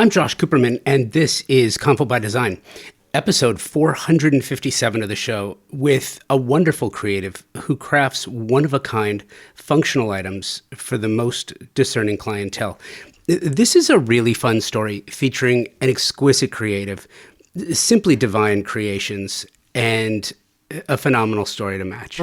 I'm Josh Cooperman, and this is Convo by Design, episode 457 of the show, with a wonderful creative who crafts one-of-a-kind functional items for the most discerning clientele. This is a really fun story featuring an exquisite creative, simply divine creations, and a phenomenal story to match.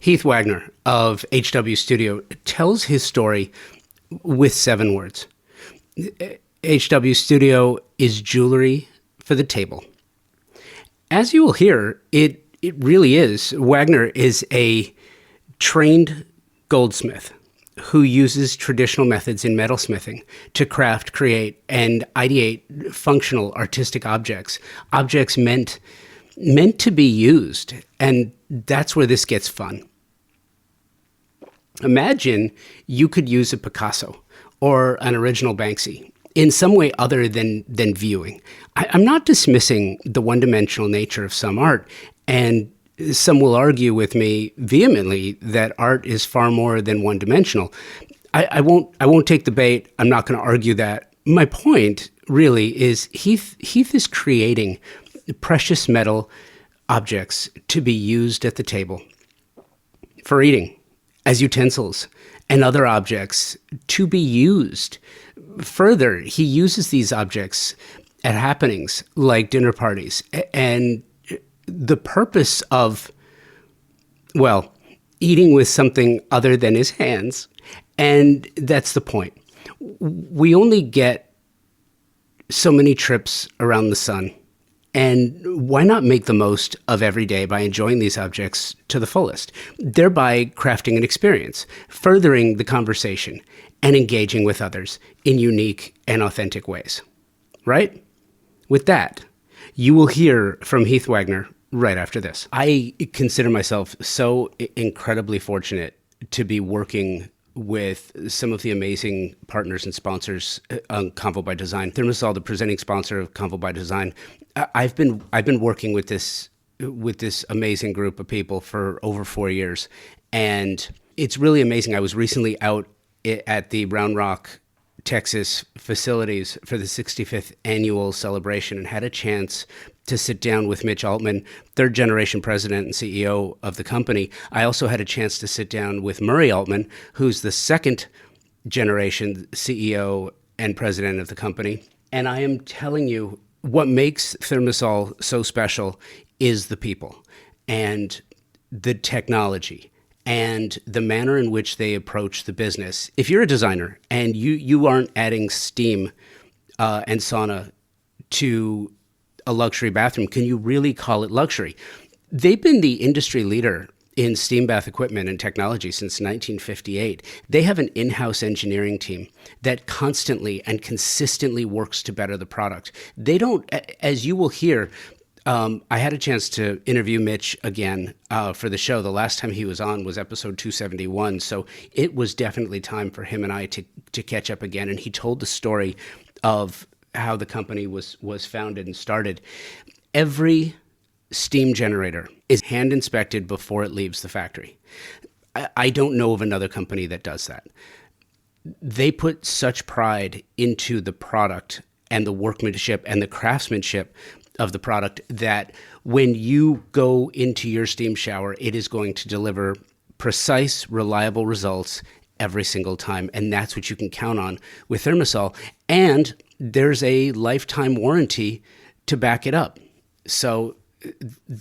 Heath Wagoner of HW Studio tells his story with 7 words. HW Studio is jewelry for the table. As you will hear, it really is. Wagoner is a trained goldsmith who uses traditional methods in metalsmithing to craft, create, and ideate functional artistic objects meant to be used. And that's where this gets fun. Imagine you could use a Picasso or an original Banksy in some way other than viewing. I'm not dismissing the one-dimensional nature of some art, and some will argue with me vehemently that art is far more than one-dimensional. I won't take the bait. I'm not going to argue that. My point really is Heath is creating precious metal objects to be used at the table for eating, as utensils, and other objects to be used. Further, he uses these objects at happenings like dinner parties, and the purpose of, well, eating with something other than his hands, and that's the point. We only get so many trips around the sun, and why not make the most of every day by enjoying these objects to the fullest, thereby crafting an experience, furthering the conversation, and engaging with others in unique and authentic ways, right? With that, you will hear from Heath Wagoner right after this. I consider myself so incredibly fortunate to be working with some of the amazing partners and sponsors on Convo by Design. ThermaSol, the presenting sponsor of Convo by Design. I've been working with this amazing group of people for over 4 years, and it's really amazing. I was recently out at the Round Rock, Texas facilities for the 65th annual celebration and had a chance to sit down with Mitch Altman, third generation president and CEO of the company. I also had a chance to sit down with Murray Altman, who's the second generation CEO and president of the company. And I am telling you, what makes ThermaSol so special is the people and the technology and the manner in which they approach the business. If you're a designer and you aren't adding steam and sauna to a luxury bathroom, can you really call it luxury? They've been the industry leader in steam bath equipment and technology since 1958. They have an in-house engineering team that constantly and consistently works to better the product. They don't, as you will hear, I had a chance to interview Mitch again for the show. The last time he was on was episode 271. So it was definitely time for him and I to catch up again. And he told the story of how the company was founded and started. Every steam generator is hand inspected before it leaves the factory. I don't know of another company that does that. They put such pride into the product and the workmanship and the craftsmanship of the product that when you go into your steam shower, it is going to deliver precise, reliable results every single time. And that's what you can count on with ThermaSol. And there's a lifetime warranty to back it up. So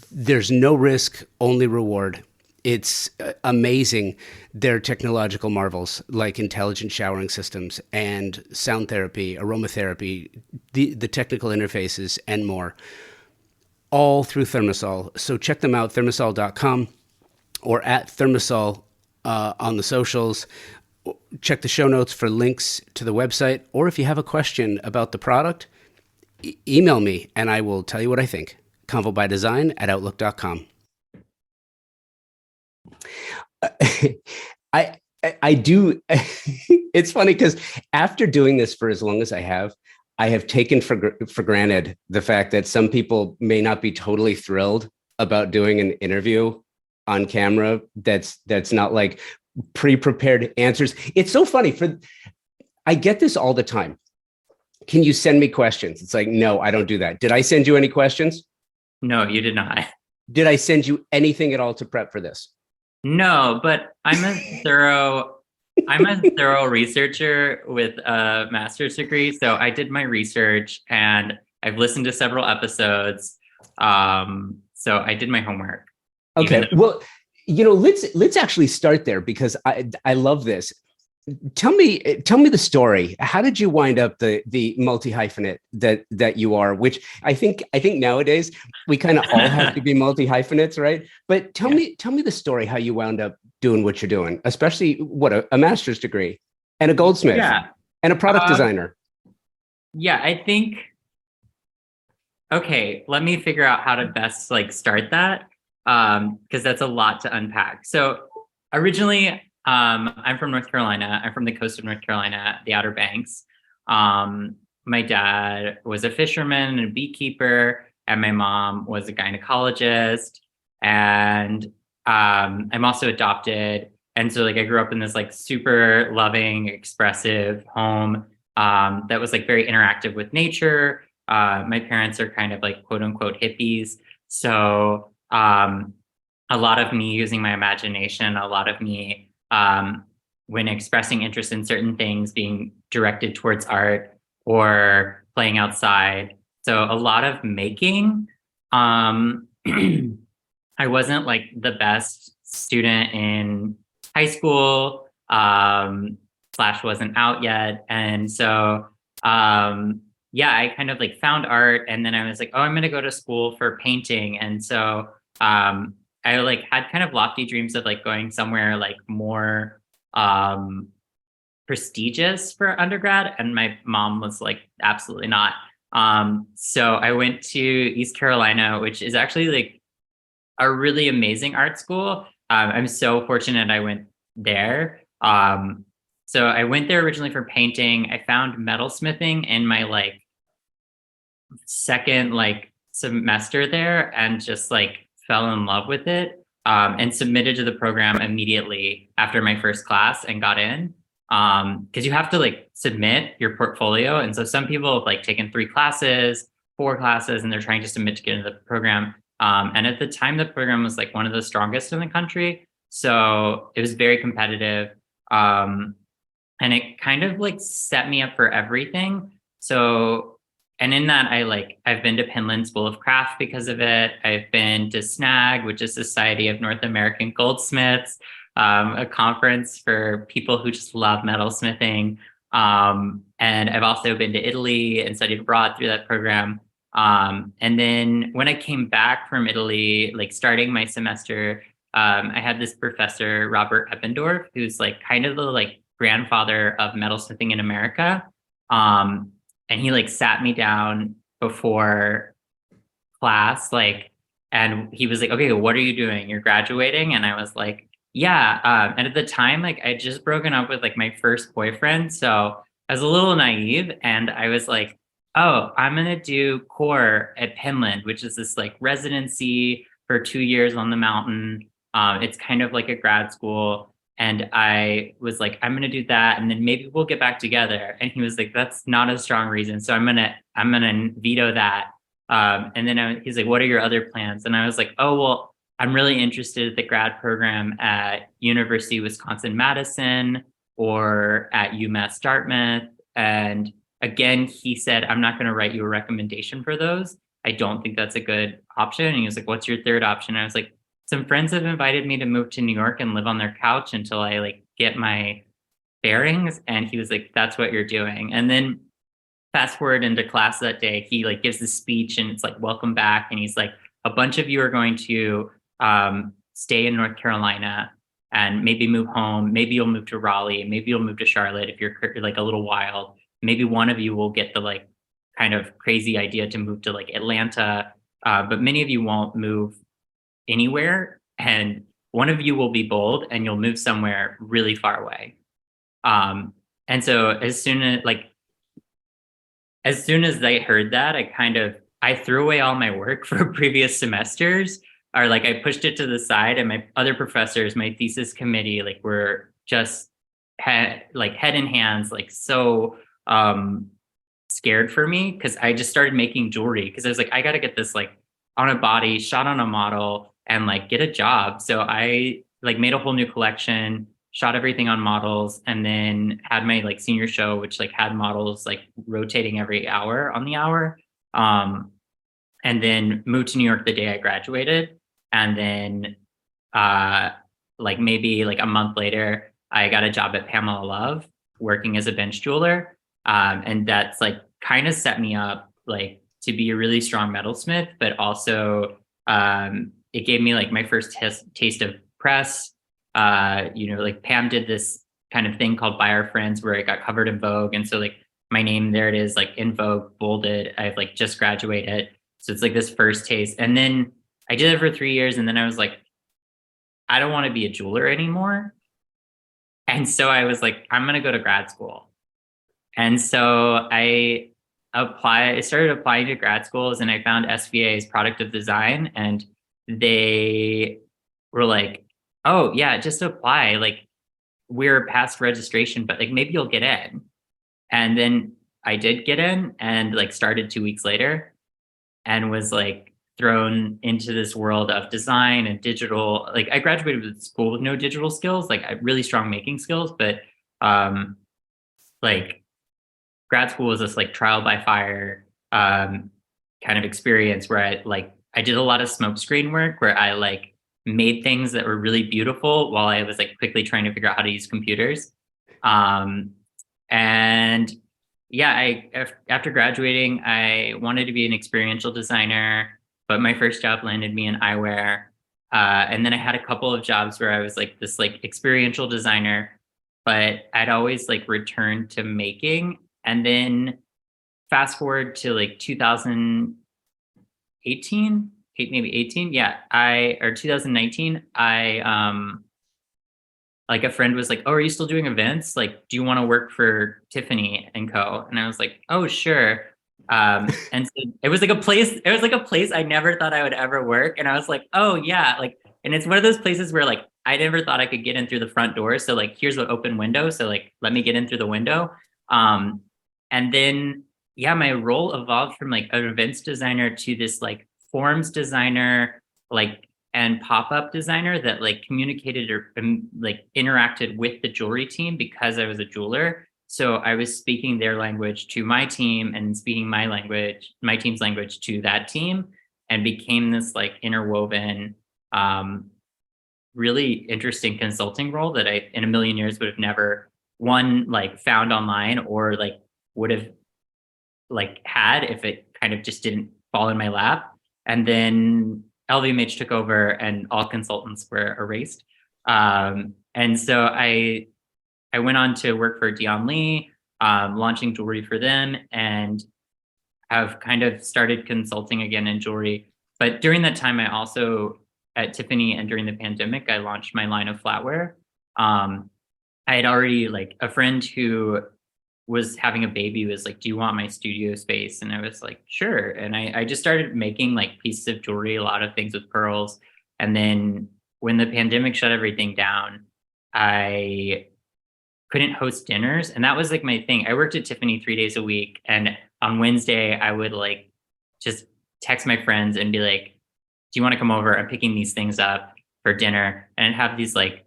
there's no risk, only reward. It's amazing, their technological marvels like intelligent showering systems and sound therapy, aromatherapy, the technical interfaces, and more, all through ThermaSol. So check them out, thermasol.com or at ThermaSol on the socials. Check the show notes for links to the website, or if you have a question about the product, email me and I will tell you what I think. convobydesign@outlook.com. I do. It's funny because after doing this for as long as I have taken for granted the fact that some people may not be totally thrilled about doing an interview on camera that's not like pre-prepared answers. It's so funny. I get this all the time. Can you send me questions? It's like, no, I don't do that. Did I send you any questions? No, you did not. Did I send you anything at all to prep for this? No, but I'm a thorough researcher with a master's degree. So I did my research and I've listened to several episodes. So I did my homework, even Okay. though, Well, let's actually start there because I love this. Tell me the story. How did you wind up the multi hyphenate that you are? Which I think nowadays we kind of all have to be multi hyphenates, right? But tell yeah. me the story how you wound up doing what you're doing, especially what a master's degree and a goldsmith Yeah. and a product Uh, designer. yeah, I think, okay, let me figure out how to best like start that. Because that's a lot to unpack. So originally, I'm from North Carolina. I'm from the coast of North Carolina, the Outer Banks. My dad was a fisherman and a beekeeper, and my mom was a gynecologist. And I'm also adopted. And so like I grew up in this like super loving, expressive home that was like very interactive with nature. My parents are kind of like quote unquote hippies. So a lot of me using my imagination, a lot of me when expressing interest in certain things being directed towards art or playing outside. So a lot of making. Um, I wasn't like the best student in high school, slash wasn't out yet. And so yeah, I kind of like found art and then I was like, oh, I'm gonna go to school for painting. And so I like had kind of lofty dreams of like going somewhere like more um prestigious for undergrad. And my mom was like, absolutely not. So I went to East Carolina, which is actually like a really amazing art school. I'm so fortunate I went there. So I went there originally for painting. I found metalsmithing in my like second like semester there and just like fell in love with it and submitted to the program immediately after my first class and got in because you have to like submit your portfolio, and so some people have like taken 3 classes, 4 classes, and they're trying to submit to get into the program. And at the time the program was like one of the strongest in the country, so it was very competitive. um, and it kind of like set me up for everything. So, and in that, I've been to Penland School of Craft because of it. I've been to SNAG, which is Society of North American Goldsmiths, a conference for people who just love metalsmithing. And I've also been to Italy and studied abroad through that program. And then when I came back from Italy, like starting my semester, I had this professor, Robert Eppendorf, who's like kind of the like grandfather of metalsmithing in America. And he like sat me down before class, like, and he was like, okay, what are you doing? You're graduating? And I was like, yeah. And at the time, like I just broken up with like my first boyfriend. So I was a little naive and I was like, oh, I'm gonna do core at Penland, which is this like residency for 2 years on the mountain. It's kind of like a grad school. And I was like, I'm gonna do that, and then maybe we'll get back together. And he was like, that's not a strong reason. So I'm gonna veto that. And then he's like, what are your other plans? And I was like, oh, well, I'm really interested at the grad program at University of Wisconsin-Madison or at UMass Dartmouth. And again, he said, I'm not going to write you a recommendation for those. I don't think that's a good option. And he was like, what's your third option? And I was like, some friends have invited me to move to New York and live on their couch until I like get my bearings. And he was like, that's what you're doing. And then fast forward into class that day, he like gives this speech and it's like, welcome back. And he's like, a bunch of you are going to stay in North Carolina and maybe move home. Maybe you'll move to Raleigh. Maybe you'll move to Charlotte if you're like a little wild. Maybe one of you will get the like kind of crazy idea to move to like Atlanta. But many of you won't move anywhere. And one of you will be bold and you'll move somewhere really far away. And so as soon as I heard that, I threw away all my work for previous semesters or like I pushed it to the side, and my other professors, my thesis committee, like were just like head in hands, like so scared for me, because I just started making jewelry because I was like, I got to get this like on a body, shot on a model, and like get a job. So I like made a whole new collection, shot everything on models, and then had my like senior show, which like had models like rotating every hour on the hour. Um, and then moved to New York the day I graduated. And then uh like maybe like a month later, I got a job at Pamela Love working as a bench jeweler. And that's like kind of set me up like to be a really strong metalsmith, but also it gave me like my first taste of press. Like Pam did this kind of thing called By Our Friends where it got covered in Vogue. And so like my name, there it is, like in Vogue, bolded. I've like just graduated. So it's like this first taste. And then I did it for 3 years. And then I was like, I don't want to be a jeweler anymore. And so I was like, I'm going to go to grad school. And so I started applying to grad schools, and I found SVA's product of design, and they were like, oh yeah, just apply. Like we're past registration, but like maybe you'll get in. And then I did get in and like started 2 weeks later and was like thrown into this world of design and digital. Like I graduated with school with no digital skills, like I really strong making skills, but um like grad school was this like trial by fire kind of experience where I did a lot of smoke screen work where I like made things that were really beautiful while I was like quickly trying to figure out how to use computers. Um and yeah, after graduating, I wanted to be an experiential designer, but my first job landed me in eyewear. And then I had a couple of jobs where I was like this like experiential designer, but I'd always like returned to making. And then fast forward to like 2018, maybe 18, yeah, I or 2019, I like a friend was like, "Oh, are you still doing events? Like, do you want to work for Tiffany and Co?" And I was like, "Oh, sure." And so it was like a place. It was like a place I never thought I would ever work, and I was like, "Oh yeah!" Like, and it's one of those places where like I never thought I could get in through the front door. So like, here's an open window. So like, let me get in through the window. Um, and then yeah, my role evolved from like an events designer to this like forms designer, like and pop-up designer that like communicated or like interacted with the jewelry team because I was a jeweler. So I was speaking their language to my team and speaking my team's language to that team, and became this like interwoven, really interesting consulting role that I in a million years would have never one like found online or like would have like had if it kind of just didn't fall in my lap. And then LVMH took over and all consultants were erased. And so I went on to work for Dion Lee, launching jewelry for them, and have kind of started consulting again in jewelry. But during that time, I also at Tiffany and during the pandemic, I launched my line of flatware. I had already like a friend who was having a baby was like, do you want my studio space? And I was like, sure. And I just started making like pieces of jewelry, a lot of things with pearls. And then when the pandemic shut everything down, I couldn't host dinners. And that was like my thing. I worked at Tiffany 3 days a week. And on Wednesday, I would like just text my friends and be like, do you want to come over? I'm picking these things up for dinner, and have these like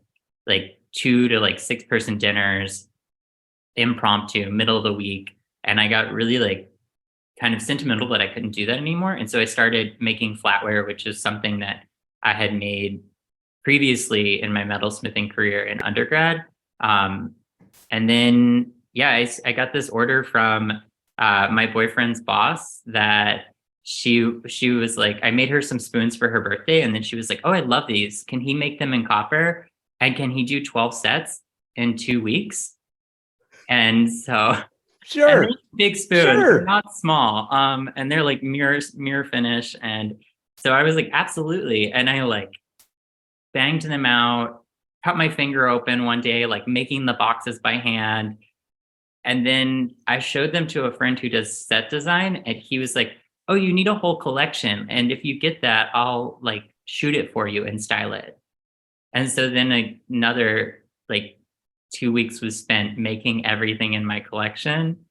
2 to like 6 person dinners, impromptu, middle of the week. And I got really like kind of sentimental that I couldn't do that anymore. And so I started making flatware, which is something that I had made previously in my metalsmithing career in undergrad. And then, yeah, I got this order from my boyfriend's boss that she was like, I made her some spoons for her birthday. And then she was like, oh, I love these. Can he make them in copper? And can he do 12 sets in 2 weeks? And so, and Sure. they're big spoons, they're Sure. not small. And they're like mirror finish. And so I was like, absolutely. And I like banged them out, cut my finger open one day, like making the boxes by hand. And then I showed them to a friend who does set design, and he was like, oh, you need a whole collection. And if you get that, I'll like shoot it for you and style it. And so then another like 2 weeks was spent making everything in my collection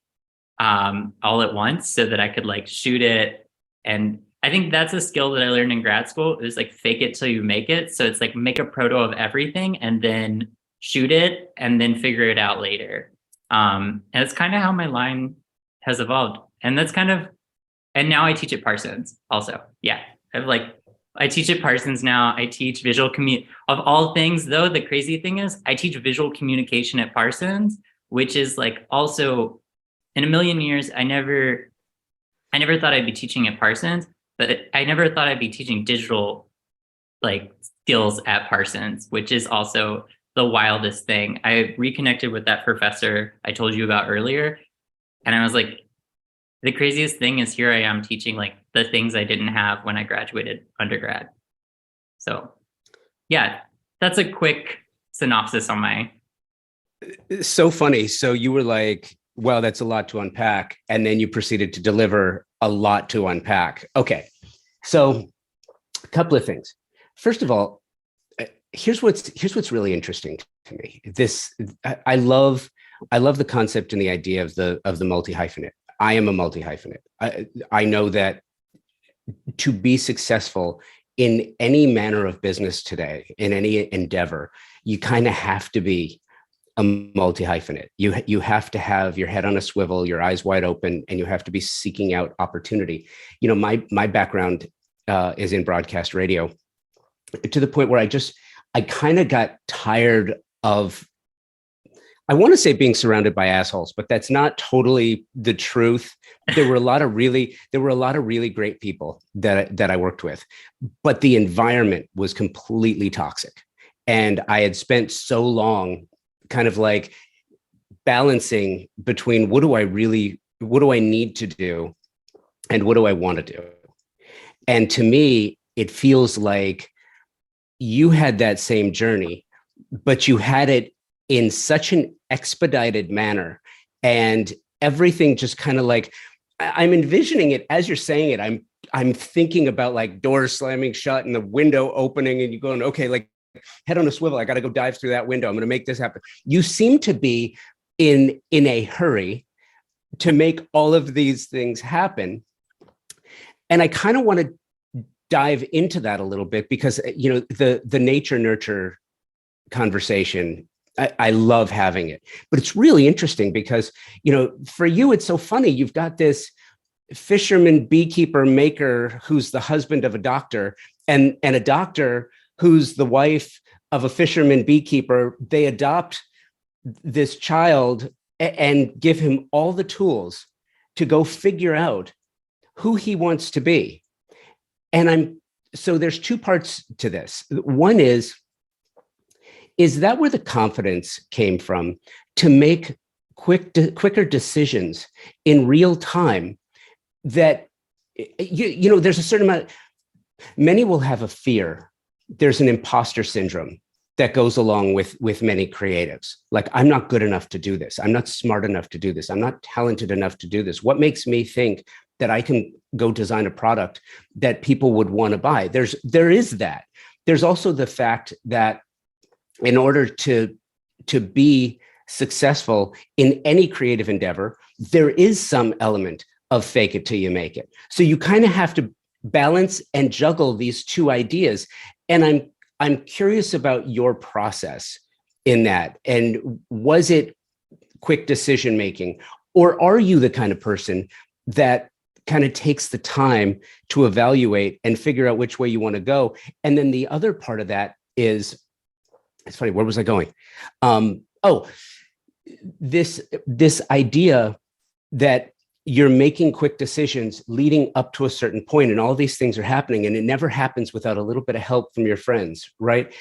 all at once so that I could like shoot it. And I think that's a skill that I learned in grad school. It was like fake it till you make it. So it's like make a proto of everything and then shoot it and then figure it out later. And it's kind of how my line has evolved. And that's kind of, and now I teach at Parsons also. Yeah. I teach at Parsons now. I teach of all things though, the crazy thing is I teach visual communication at Parsons, which is like also in a million years, I never thought I'd be teaching at Parsons, but I never thought I'd be teaching digital like skills at Parsons, which is also the wildest thing. I reconnected with that professor I told you about earlier. And I was like, the craziest thing is here I am teaching like the things I didn't have when I graduated undergrad. So yeah, that's a quick synopsis on my. So funny. So you were like, well, that's a lot to unpack. And then you proceeded to deliver a lot to unpack. Okay. So a couple of things. First of all, here's what's really interesting to me. I love the concept and the idea of the multi-hyphenate. I am a multi-hyphenate. I know that to be successful in any manner of business today, in any endeavor, you kind of have to be a multi-hyphenate. You have to have your head on a swivel, your eyes wide open, and you have to be seeking out opportunity. You know, my background is in broadcast radio, to the point where I kind of got tired of, I want to say being surrounded by assholes, but that's not totally the truth. There were a lot of really great people that I worked with, but the environment was completely toxic. And I had spent so long kind of like balancing between what do I need to do and what do I want to do? And to me, it feels like you had that same journey, but you had it in such an expedited manner, and everything just kind of like, I'm envisioning it as you're saying it. I'm thinking about like doors slamming shut and the window opening, and you going, okay, like head on a swivel. I got to go dive through that window. I'm going to make this happen. You seem to be in a hurry to make all of these things happen. And I kind of want to dive into that a little bit because, you know, the nature nurture conversation, I love having it, but it's really interesting because, you know, for you, it's so funny. You've got this fisherman, beekeeper, maker, who's the husband of a doctor, and a doctor who's the wife of a fisherman, beekeeper. They adopt this child and give him all the tools to go figure out who he wants to be. And so there's two parts to this. One is that where the confidence came from to make quicker decisions in real time? That, you know, there's a certain amount, many will have a fear. There's an imposter syndrome that goes along with many creatives. Like, I'm not good enough to do this. I'm not smart enough to do this. I'm not talented enough to do this. What makes me think that I can go design a product that people would want to buy? There is that. There's also the fact that in order to be successful in any creative endeavor, there is some element of fake it till you make it. So you kind of have to balance and juggle these two ideas. And I'm curious about your process in that. And was it quick decision making, or are you the kind of person that kind of takes the time to evaluate and figure out which way you want to go? And then the other part of that is, it's funny, where was I going? This idea that you're making quick decisions leading up to a certain point, and all these things are happening, and it never happens without a little bit of help from your friends, right?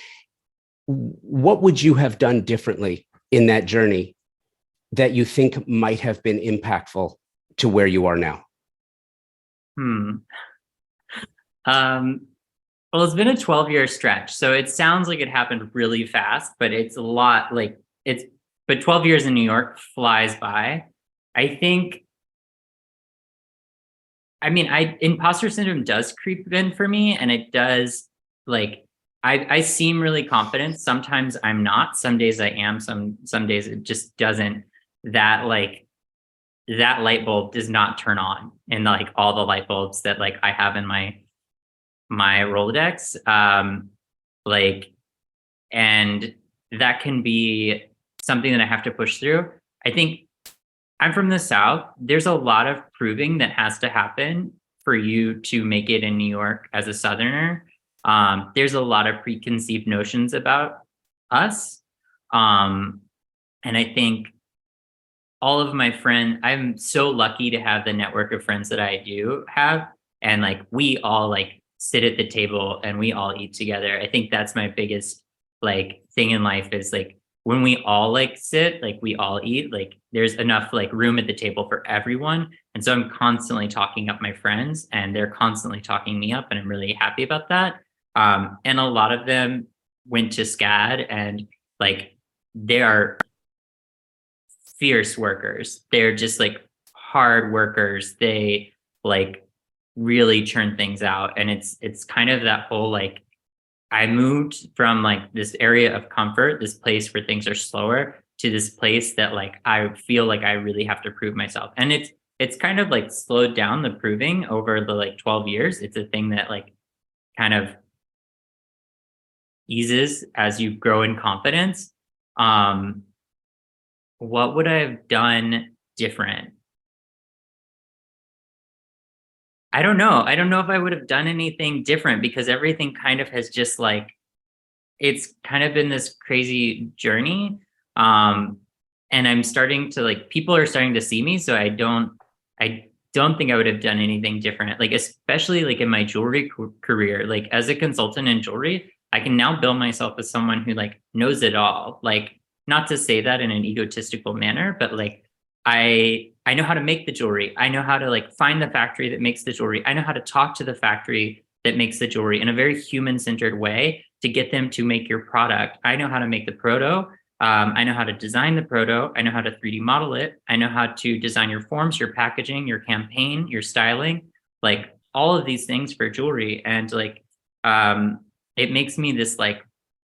What would you have done differently in that journey that you think might have been impactful to where you are now? Well, it's been a 12-year stretch, so it sounds like it happened really fast, but it's a lot like but 12 years in New York flies by. I think, I mean, imposter syndrome does creep in for me, and it does like I seem really confident. Sometimes I'm not. Some days I am. Some days it just doesn't. That like that light bulb does not turn on, and like all the light bulbs that like I have in my Rolodex. Like, and that can be something that I have to push through. I think I'm from the South. There's a lot of proving that has to happen for you to make it in New York as a Southerner. There's a lot of preconceived notions about us. Um, and I think all of my friends, I'm so lucky to have the network of friends that I do have. And like we all like sit at the table and we all eat together. I think that's my biggest like thing in life is like when we all like sit, like we all eat, like there's enough like room at the table for everyone. And so I'm constantly talking up my friends and they're constantly talking me up. And I'm really happy about that. And a lot of them went to SCAD and like they are fierce workers. They're just like hard workers. They like really churn things out. And it's kind of that whole like I moved from like this area of comfort, this place where things are slower, to this place that like I feel like I really have to prove myself. And it's kind of like slowed down the proving over the like 12 years. It's a thing that like kind of eases as you grow in confidence. Um, what would I have done different? I don't know. I don't know if I would have done anything different because everything kind of has just like it's kind of been this crazy journey. Um, and I'm starting to like people are starting to see me, so I don't think I would have done anything different. Like especially like in my jewelry career, like as a consultant in jewelry, I can now bill myself as someone who like knows it all. Like not to say that in an egotistical manner, but like I know how to make the jewelry. I know how to like find the factory that makes the jewelry. I know how to talk to the factory that makes the jewelry in a very human-centered way to get them to make your product. I know how to make the proto. I know how to design the proto. I know how to 3D model it. I know how to design your forms, your packaging, your campaign, your styling, like all of these things for jewelry. And like, it makes me this like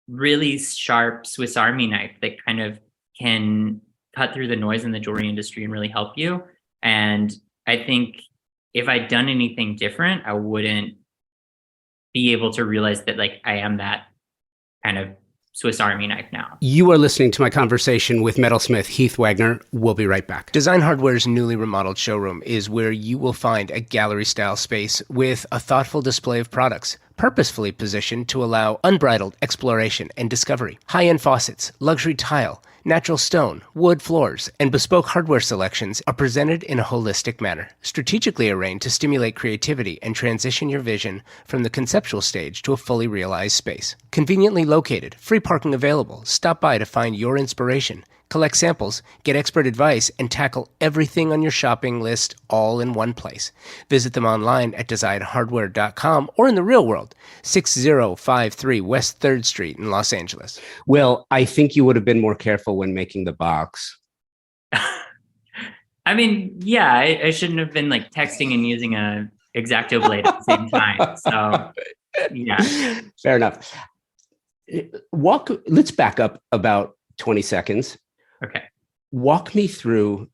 really sharp Swiss Army knife that kind of can cut through the noise in the jewelry industry and really help you. And I think if I'd done anything different, I wouldn't be able to realize that like I am that kind of Swiss Army knife now. You are listening to my conversation with metalsmith Heath Wagoner. We'll be right back. Design Hardware's newly remodeled showroom is where you will find a gallery-style space with a thoughtful display of products, purposefully positioned to allow unbridled exploration and discovery. High-end faucets, luxury tile, natural stone, wood floors, and bespoke hardware selections are presented in a holistic manner, strategically arranged to stimulate creativity and transition your vision from the conceptual stage to a fully realized space. Conveniently located, free parking available. Stop by to find your inspiration. Collect samples, get expert advice, and tackle everything on your shopping list all in one place. Visit them online at designhardware.com or in the real world, 6053 West 3rd Street in Los Angeles. Well, I think you would have been more careful when making the box. I mean, yeah, I shouldn't have been like texting and using a X-Acto blade at the same time. So, yeah. Fair enough. Let's back up about 20 seconds. Okay. Walk me through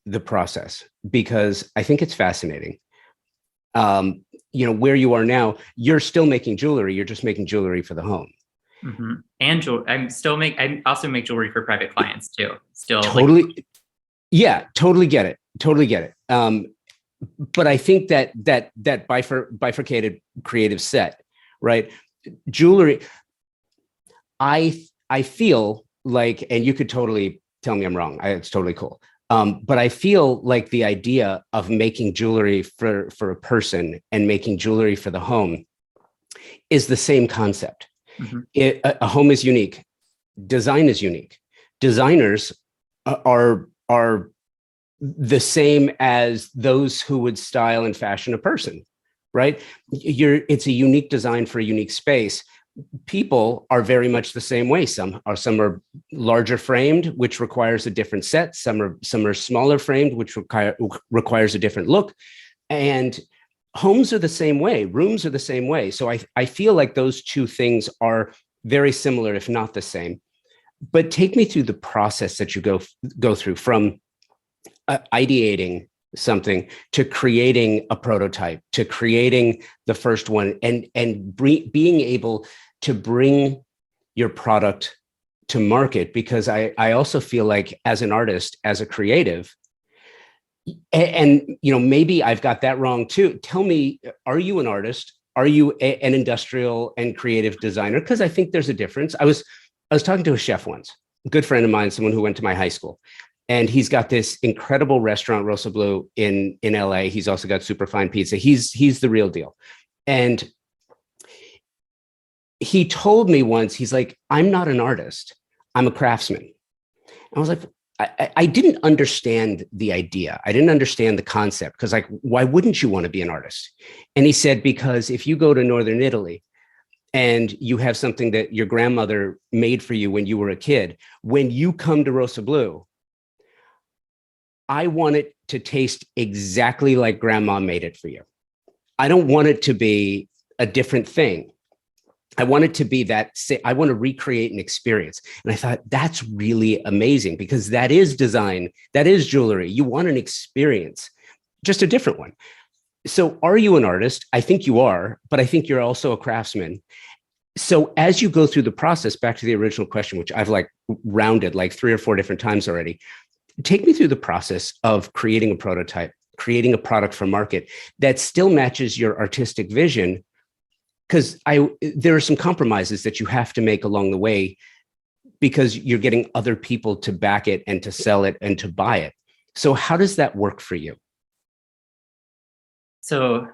the process because I think it's fascinating. Where you are now, you're still making jewelry. You're just making jewelry for the home. Mm-hmm. And I also make jewelry for private clients too. Still totally. Like, yeah, totally get it. Totally get it. But I think that bifurcated creative set, right? Jewelry. I feel like, and you could totally tell me I'm wrong. It's totally cool. But I feel like the idea of making jewelry for a person and making jewelry for the home is the same concept. Mm-hmm. A home is unique. Design is unique. Designers are the same as those who would style and fashion a person, right? It's a unique design for a unique space. People are very much the same way. Some are larger framed, which requires a different set. Some are smaller framed, which requires a different look. And Homes are the same way. Rooms are the same way. So I feel like those two things are very similar, if not the same. But take me through the process that you go through from ideating something to creating a prototype to creating the first one and being able to bring your product to market. Because I also feel like as an artist, as a creative, and maybe I've got that wrong too. Tell me, are you an artist? Are you an industrial and creative designer? Because I think there's a difference. I was talking to a chef once, a good friend of mine, someone who went to my high school, and he's got this incredible restaurant, Rosa Blue, in LA. He's also got super fine pizza. He's the real deal. And he told me once, he's like, I'm not an artist, I'm a craftsman. I was like, I didn't understand the idea. I didn't understand the concept because, like, why wouldn't you want to be an artist? And he said, because if you go to Northern Italy and you have something that your grandmother made for you when you were a kid, when you come to Rosa Blue, I want it to taste exactly like grandma made it for you. I don't want it to be a different thing. I want it to be that, I want to recreate an experience. And I thought that's really amazing because that is design, that is jewelry. You want an experience, just a different one. So are you an artist? I think you are, but I think you're also a craftsman. So as you go through the process, back to the original question, which I've like rounded like 3 or 4 different times already, take me through the process of creating a prototype, creating a product for market that still matches your artistic vision, because there are some compromises that you have to make along the way because you're getting other people to back it and to sell it and to buy it. So how does that work for you? So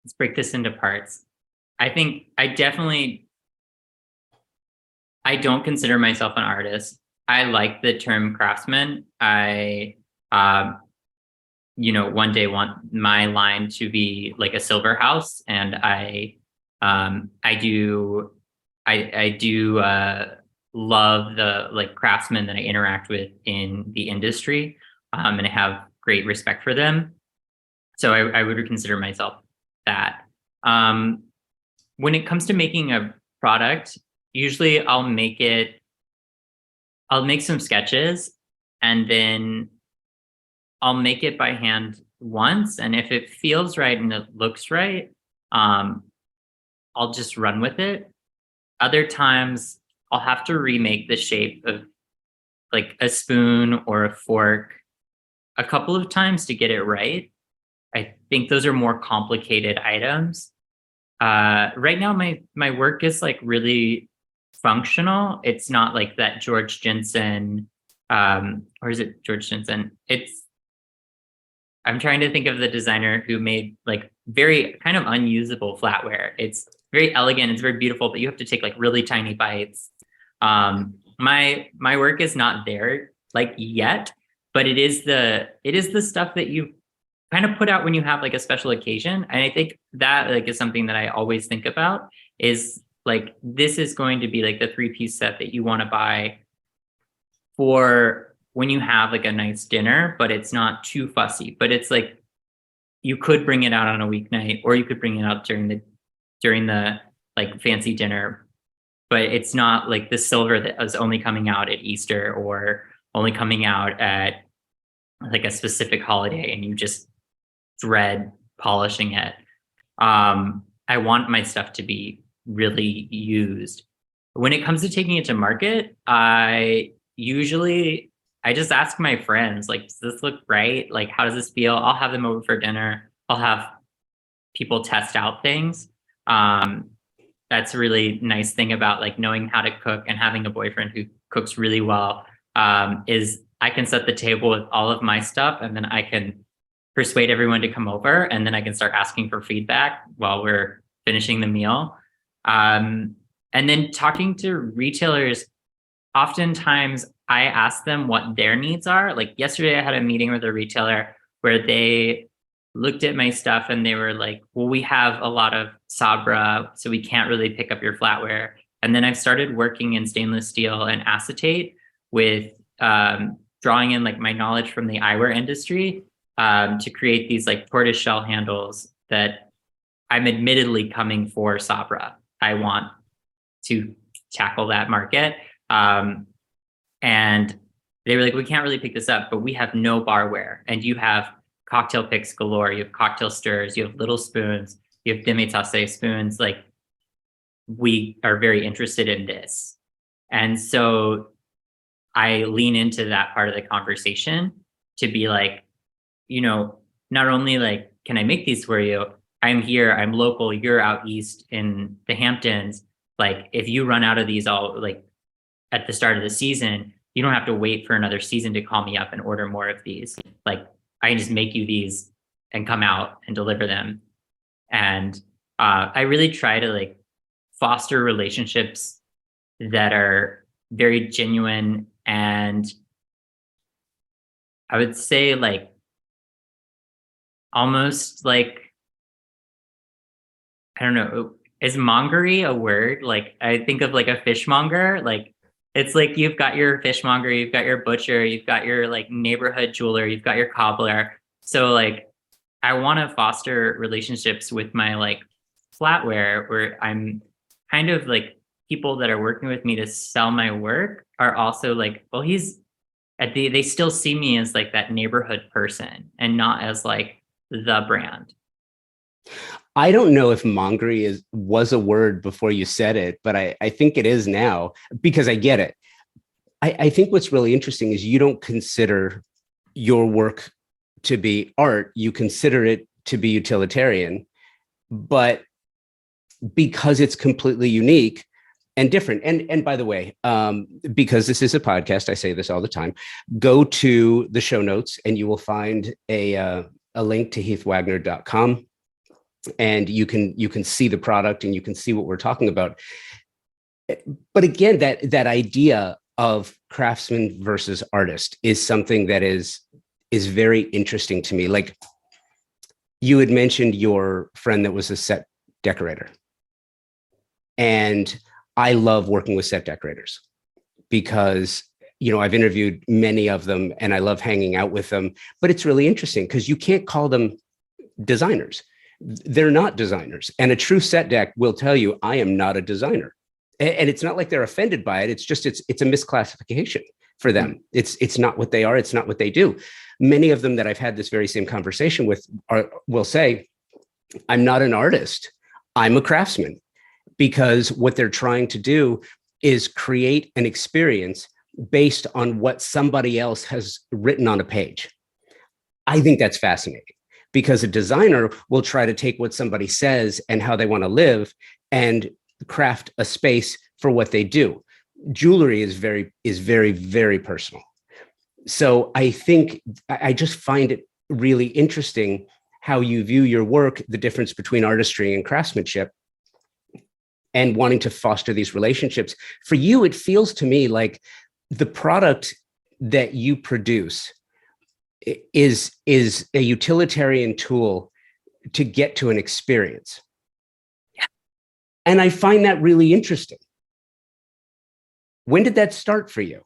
let's break this into parts. I think I don't consider myself an artist. I like the term craftsman. I, one day want my line to be like a silver house, and I do love the like craftsmen that I interact with in the industry, and I have great respect for them. So I would consider myself that. When it comes to making a product, usually I'll make some sketches, and then I'll make it by hand once. And if it feels right and it looks right, I'll just run with it. Other times I'll have to remake the shape of like a spoon or a fork a couple of times to get it right. I think those are more complicated items. Right now, my work is like really functional. It's not like that George Jensen, or is it George Jensen? I'm trying to think of the designer who made like very kind of unusable flatware. It's very elegant, it's very beautiful, but you have to take like really tiny bites. My work is not there like yet, but it is the stuff that you kind of put out when you have like a special occasion. And I think that like is something that I always think about, is like, this is going to be like the 3-piece set that you want to buy for when you have like a nice dinner, but it's not too fussy. But it's like, you could bring it out on a weeknight, or you could bring it out during the like fancy dinner, but it's not like the silver that is only coming out at Easter or only coming out at like a specific holiday and you just dread polishing it. I want my stuff to be really used. When it comes to taking it to market, I just ask my friends, like, does this look right? Like, how does this feel? I'll have them over for dinner. I'll have people test out things. That's a really nice thing about like knowing how to cook and having a boyfriend who cooks really well, is I can set the table with all of my stuff, and then I can persuade everyone to come over, and then I can start asking for feedback while we're finishing the meal. And then talking to retailers, oftentimes I ask them what their needs are. Like yesterday, I had a meeting with a retailer where they looked at my stuff and they were like, well, we have a lot of Sabra, so we can't really pick up your flatware. And then I've started working in stainless steel and acetate with drawing in like my knowledge from the eyewear industry, to create these like tortoise shell handles that I'm admittedly coming for Sabra. I want to tackle that market. And they were like, we can't really pick this up, but we have no barware. And you have cocktail picks galore. You have cocktail stirs. You have little spoons. You have demi-tasse spoons. Like, we are very interested in this. And so I lean into that part of the conversation to be like, not only like, can I make these for you? I'm here, I'm local, you're out east in the Hamptons. Like, if you run out of these all like at the start of the season, you don't have to wait for another season to call me up and order more of these. Like, I can just make you these and come out and deliver them. And I really try to like foster relationships that are very genuine, and I would say like almost like, I don't know, is mongery a word? Like, I think of like a fishmonger. Like, it's like you've got your fishmonger, you've got your butcher, you've got your like neighborhood jeweler, you've got your cobbler. So like, I want to foster relationships with my like flatware where I'm kind of like, people that are working with me to sell my work are also like, well, they still see me as like that neighborhood person and not as like the brand. I don't know if mongery was a word before you said it, but I think it is now because I get it. I think what's really interesting is you don't consider your work to be art, you consider it to be utilitarian, but because it's completely unique and different. And by the way, because this is a podcast, I say this all the time, go to the show notes and you will find a link to heathwagoner.com. And you can see the product and you can see what we're talking about. But again, that idea of craftsman versus artist is something that is very interesting to me. Like, you had mentioned your friend that was a set decorator. And I love working with set decorators because, I've interviewed many of them and I love hanging out with them, but it's really interesting because you can't call them designers. They're not designers. And a true set deck will tell you, I am not a designer. And it's not like they're offended by it. It's just, it's a misclassification for them. It's not what they are. It's not what they do. Many of them that I've had this very same conversation with will say, I'm not an artist. I'm a craftsman, because what they're trying to do is create an experience based on what somebody else has written on a page. I think that's fascinating, because a designer will try to take what somebody says and how they want to live and craft a space for what they do. Jewelry is very, very personal. So I think I just find it really interesting how you view your work, the difference between artistry and craftsmanship, and wanting to foster these relationships. For you, it feels to me like the product that you produce is a utilitarian tool to get to an experience. Yeah. And I find that really interesting. When did that start for you?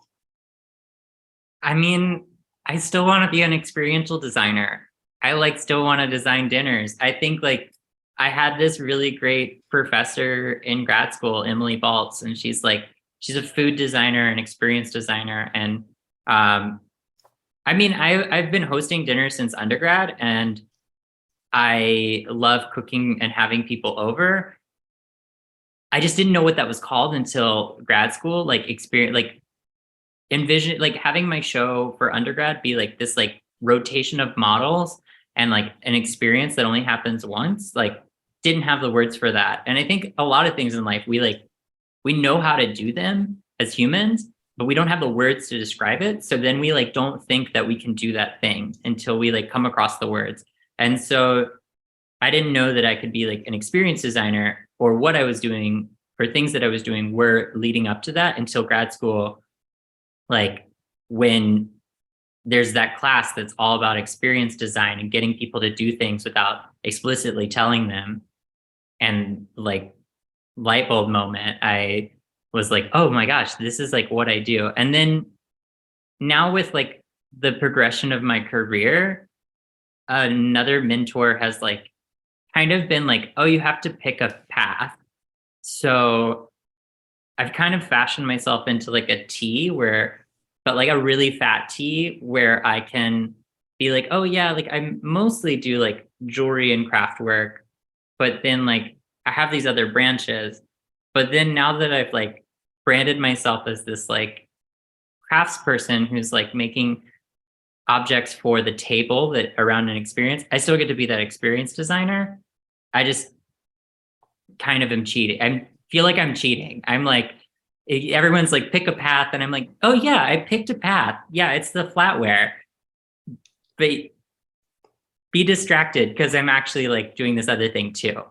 I mean, I still want to be an experiential designer. I like still want to design dinners. I think like I had this really great professor in grad school, Emily Baltz, and she's a food designer and experience designer. And I mean, I've been hosting dinners since undergrad, and I love cooking and having people over. I just didn't know what that was called until grad school, like experience, like envision, like having my show for undergrad be like this like rotation of models and like an experience that only happens once, like didn't have the words for that. And I think a lot of things in life, we know how to do them as humans, but we don't have the words to describe it. So then we like don't think that we can do that thing until we like come across the words. And so I didn't know that I could be like an experience designer, or what I was doing or things that I was doing were leading up to that until grad school. Like, when there's that class that's all about experience design and getting people to do things without explicitly telling them, and like light bulb moment, I was like, oh my gosh, this is like what I do. And then now with like the progression of my career, another mentor has like kind of been like, oh, you have to pick a path. So I've kind of fashioned myself into like a T but like a really fat T where I can be like, oh yeah, like I mostly do like jewelry and craft work, but then like I have these other branches. But then now that I've like branded myself as this like crafts person who's like making objects for the table that around an experience, I still get to be that experience designer. I just kind of am cheating. I feel like I'm cheating. I'm like, everyone's like, pick a path. And I'm like, oh yeah, I picked a path. Yeah, it's the flatware. But be distracted because I'm actually like doing this other thing too.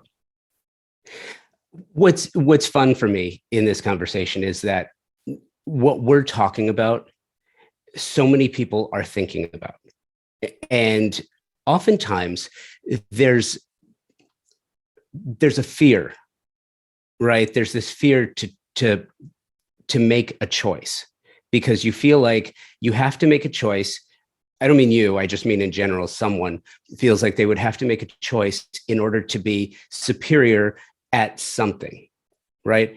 What's fun for me in this conversation is that what we're talking about, so many people are thinking about. And oftentimes there's a fear, right? There's this fear to make a choice because you feel like you have to make a choice. I don't mean you, I just mean in general, someone feels like they would have to make a choice in order to be superior at something, right?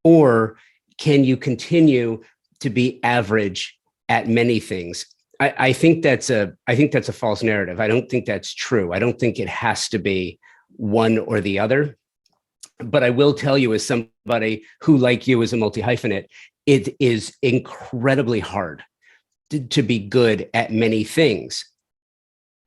Or can you continue to be average at many things? I think that's a false narrative. I don't think that's true. I don't think it has to be one or the other. But I will tell you, as somebody who, like you, is a multi-hyphenate, it is incredibly hard to be good at many things,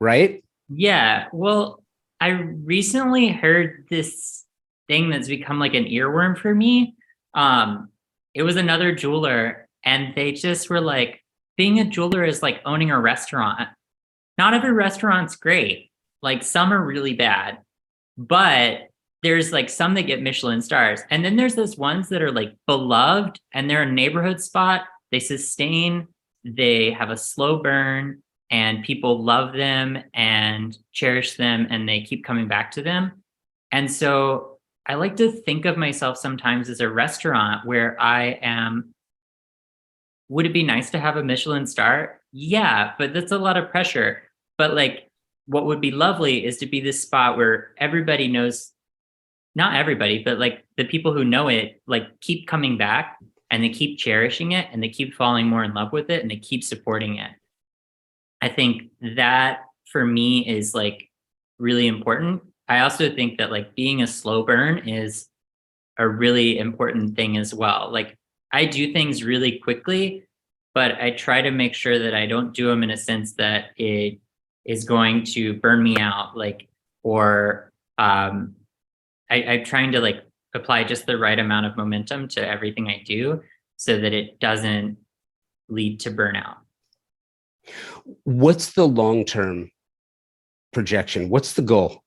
right? Yeah. Well, I recently heard this thing that's become like an earworm for me. Um, it was another jeweler, and they just were like, being a jeweler is like owning a restaurant. Not every restaurant's great. Like some are really bad, but there's like some that get Michelin stars. And then there's those ones that are like beloved and they're a neighborhood spot. They sustain, they have a slow burn, and people love them and cherish them and they keep coming back to them. And so I like to think of myself sometimes as a restaurant where I am. Would it be nice to have a Michelin star? Yeah, but that's a lot of pressure. But like, what would be lovely is to be this spot where everybody knows, not everybody, but like the people who know it, like keep coming back and they keep cherishing it and they keep falling more in love with it and they keep supporting it. I think that for me is like really important. I also think that like being a slow burn is a really important thing as well. Like I do things really quickly, but I try to make sure that I don't do them in a sense that it is going to burn me out. Like, or I'm trying to like apply just the right amount of momentum to everything I do so that it doesn't lead to burnout. What's the long-term projection? What's the goal?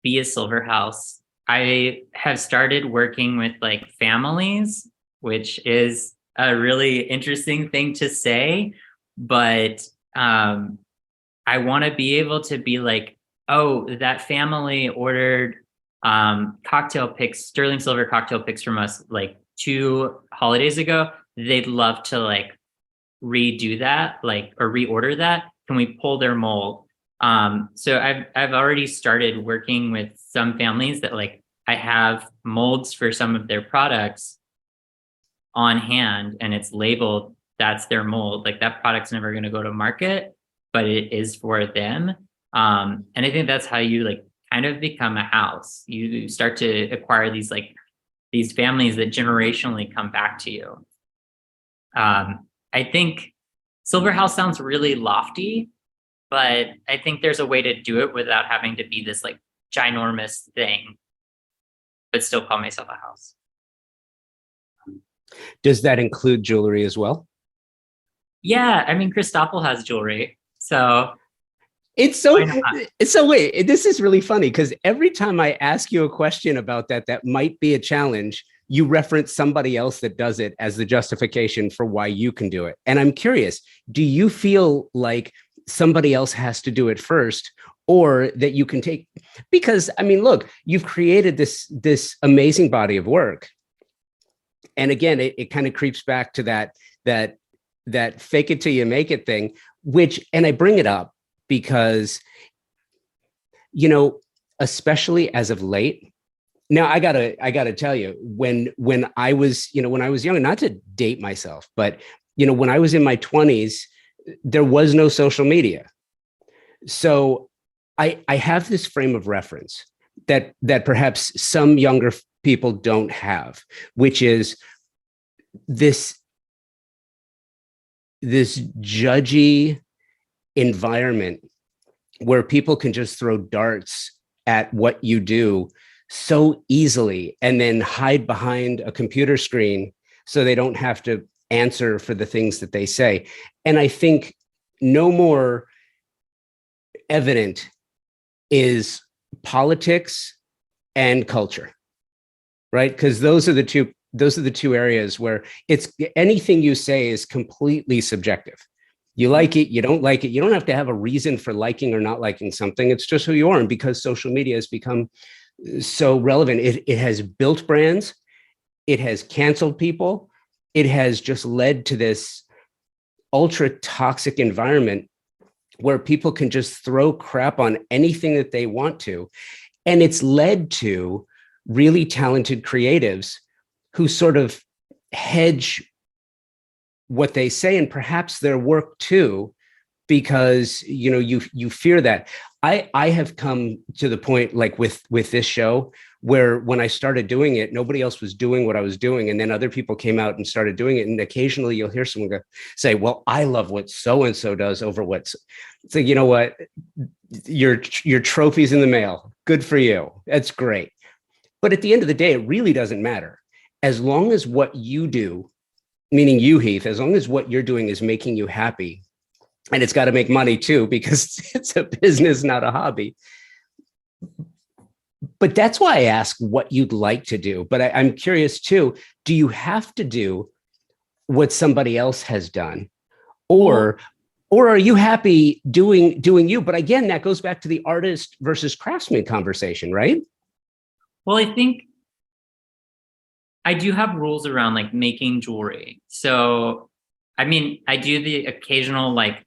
Be a silver house. I have started working with like families, which is a really interesting thing to say, but I want to be able to be like, oh, that family ordered cocktail picks, sterling silver cocktail picks from us like 2 holidays ago. They'd love to like redo that, like, or reorder that. Can we pull their mold? So I've already started working with some families that like I have molds for some of their products on hand and it's labeled that's their mold. Like that product's never going to go to market, but it is for them. And I think that's how you like kind of become a house. You start to acquire these families that generationally come back to you. I think Silver House sounds really lofty, but I think there's a way to do it without having to be this like ginormous thing, but still call myself a house. Does that include jewelry as well? Yeah, I mean, Christoffel has jewelry, so It's so, so wait, this is really funny because every time I ask you a question about that might be a challenge, you reference somebody else that does it as the justification for why you can do it. And I'm curious, do you feel like somebody else has to do it first or that you can take, because I mean, look, you've created this amazing body of work. And again, it kind of creeps back to that fake it till you make it thing, which, and I bring it up because, you know, especially as of late. Now I gotta tell you, when I was, when I was young, not to date myself, but when I was in my 20s, there was no social media. So I have this frame of reference that perhaps some younger people don't have, which is this this judgy environment where people can just throw darts at what you do so easily and then hide behind a computer screen so they don't have to answer for the things that they say. And I think no more evident is politics and culture, right? Because those are the two areas where it's anything you say is completely subjective. You like it, you don't like it. You don't have to have a reason for liking or not liking something. It's just who you are. And because social media has become so relevant, it has built brands, it has canceled people, it has just led to this ultra toxic environment where people can just throw crap on anything that they want to. And it's led to really talented creatives who sort of hedge what they say and perhaps their work too, because you fear that. I have come to the point, like with this show, where when I started doing it, nobody else was doing what I was doing, and then other people came out and started doing it, and occasionally you'll hear someone say, well, I love what so and so does over what's. So you know what, your trophy's in the mail, good for you, that's great. But at the end of the day, it really doesn't matter, as long as what you do, meaning you, Heath, as long as what you're doing is making you happy. And it's got to make money too, because it's a business, not a hobby. But that's why I ask what you'd like to do. But I'm curious too, do you have to do what somebody else has done? Or are you happy doing you? But again, that goes back to the artist versus craftsman conversation, right? Well, I think I do have rules around like making jewelry. So, I mean, I do the occasional like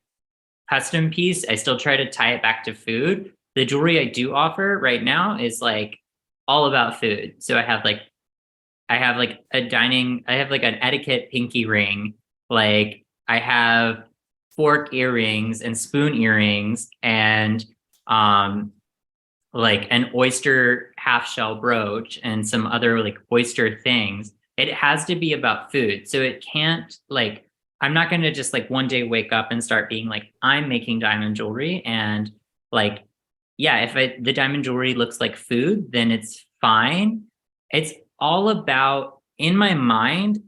custom piece. I still try to tie it back to food. The jewelry I do offer right now is like all about food. So I have like I have like an etiquette pinky ring. Like I have fork earrings and spoon earrings and like an oyster half shell brooch and some other like oyster things. It has to be about food. So it can't like, I'm not going to just like one day wake up and start being like, I'm making diamond jewelry. And like, yeah, if the diamond jewelry looks like food, then it's fine. It's all about in my mind.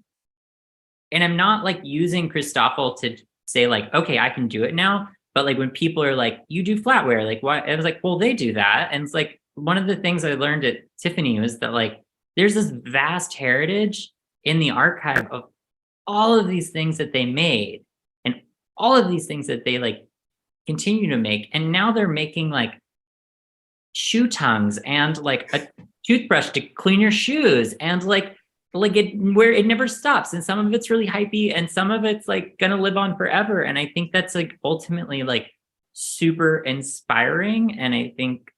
And I'm not like using Christoffel to say like, okay, I can do it now. But like when people are like, you do flatware, like why? I was like, well, they do that. And it's like one of the things I learned at Tiffany was that like there's this vast heritage in the archive of all of these things that they made and all of these things that they like continue to make. And now they're making like shoe tongues and like a toothbrush to clean your shoes and like it where it never stops, and some of it's really hypey and some of it's like gonna live on forever. And I think that's like ultimately like super inspiring, and I think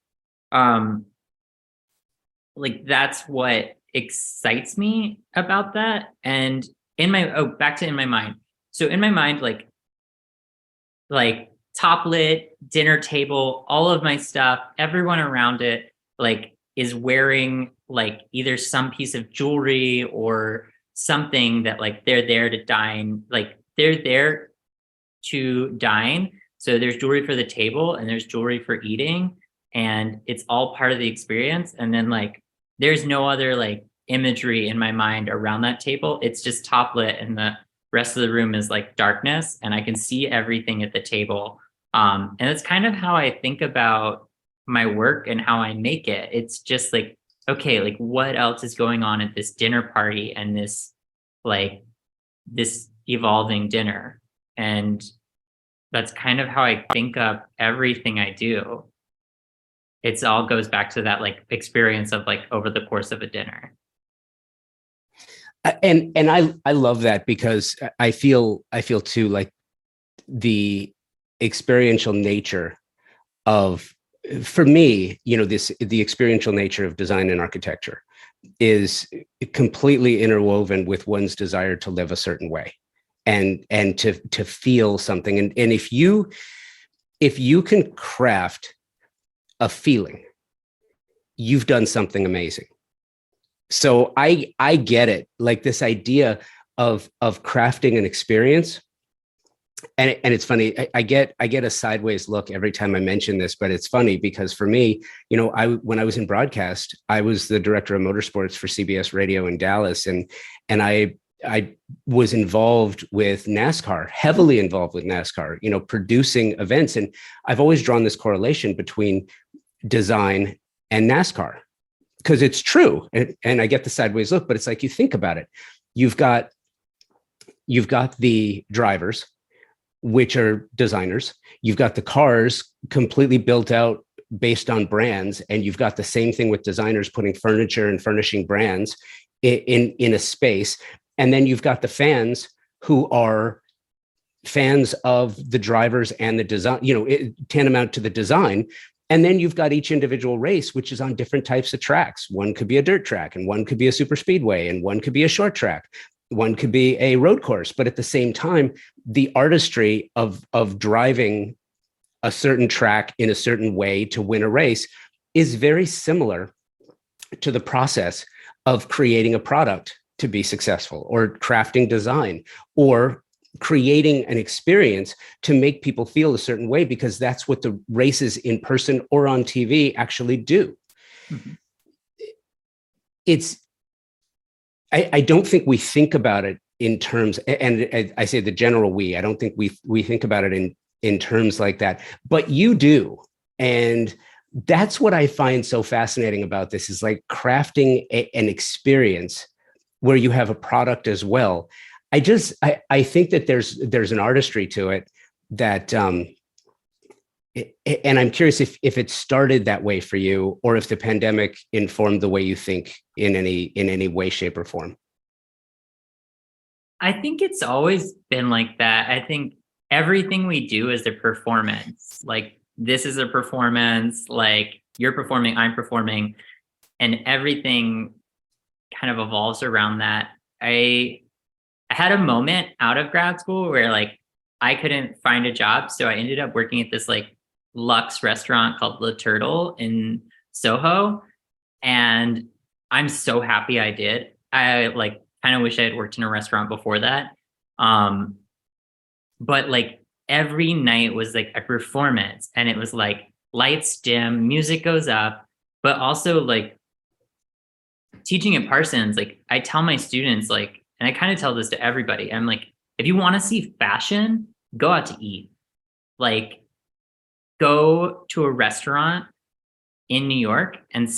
like that's what excites me about that. And in my back to in my mind, so in my mind, like top lit dinner table, all of my stuff, everyone around it like is wearing like either some piece of jewelry or something that like they're there to dine, like they're there to dine. So there's jewelry for the table and there's jewelry for eating, and it's all part of the experience. And then like there's no other like imagery in my mind around that table. It's just top lit and the rest of the room is like darkness, and I can see everything at the table. And it's kind of how I think about my work and how I make it. It's just like, okay, like what else is going on at this dinner party and like this evolving dinner? And that's kind of how I think of everything I do. It's all goes back to that like experience of like over the course of a dinner. And I love that, because I feel too like the experiential nature of for me, the experiential nature of design and architecture is completely interwoven with one's desire to live a certain way and to feel something. And if you can craft a feeling, you've done something amazing. So I get it, like this idea of crafting an experience. And it's funny, I get a sideways look every time I mention this, but it's funny because for me, when I was in broadcast, I was the director of motorsports for CBS Radio in Dallas, and I was involved with NASCAR, heavily involved with NASCAR, producing events, and I've always drawn this correlation between design and NASCAR because it's true, and I get the sideways look, but it's like you think about it, you've got the drivers, which are designers. You've got the cars completely built out based on brands. And you've got the same thing with designers putting furniture and furnishing brands in a space. And then you've got the fans who are fans of the drivers and the design, tantamount to the design. And then you've got each individual race, which is on different types of tracks. One could be a dirt track, and one could be a super speedway, and one could be a short track. One could be a road course, but at the same time, the artistry of driving a certain track in a certain way to win a race is very similar to the process of creating a product to be successful, or crafting design, or creating an experience to make people feel a certain way, because that's what the races in person or on TV actually do. Mm-hmm. I don't think we think about it in terms, and I say the general we, I don't think we think about it in terms like that, but you do. And that's what I find so fascinating about this, is like crafting an experience where you have a product as well. I think that there's an artistry to it that, and I'm curious if it started that way for you, or if the pandemic informed the way you think in any way, shape, or form. I think it's always been like that. I think everything we do is a performance. Like, this is a performance, like you're performing, I'm performing, and everything kind of evolves around that. I had a moment out of grad school where like I couldn't find a job. So I ended up working at this like luxe restaurant called Le Turtle in Soho. And I'm so happy I did. I like kind of wish I had worked in a restaurant before that. But like every night was like a performance, and it was like lights dim, music goes up, but also like teaching at Parsons, like I tell my students, like, and I kind of tell this to everybody, I'm like, if you want to see fashion, go out to eat. Like, go to a restaurant in New York and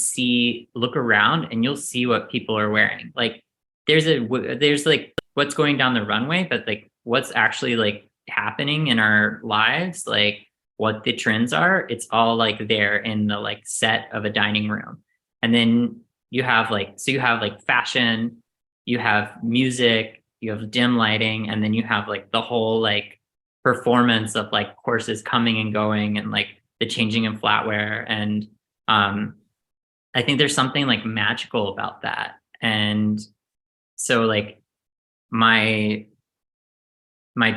look around, and you'll see what people are wearing. Like, there's like what's going down the runway, but like what's actually like happening in our lives, like what the trends are, it's all like there in the like set of a dining room. And then you have like fashion, you have music, you have dim lighting, and then you have like the whole like performance of like horses coming and going, and like the changing in flatware. And I think there's something like magical about that. And so like my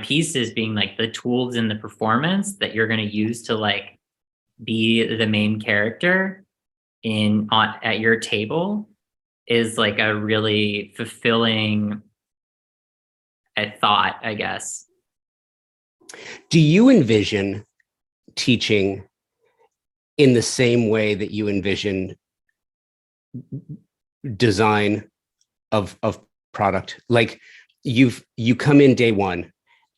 piece is being like the tools in the performance that you're going to use to like be the main character at your table is like a really fulfilling thought, I guess. Do you envision teaching in the same way that you envision design of product? Like you come in day one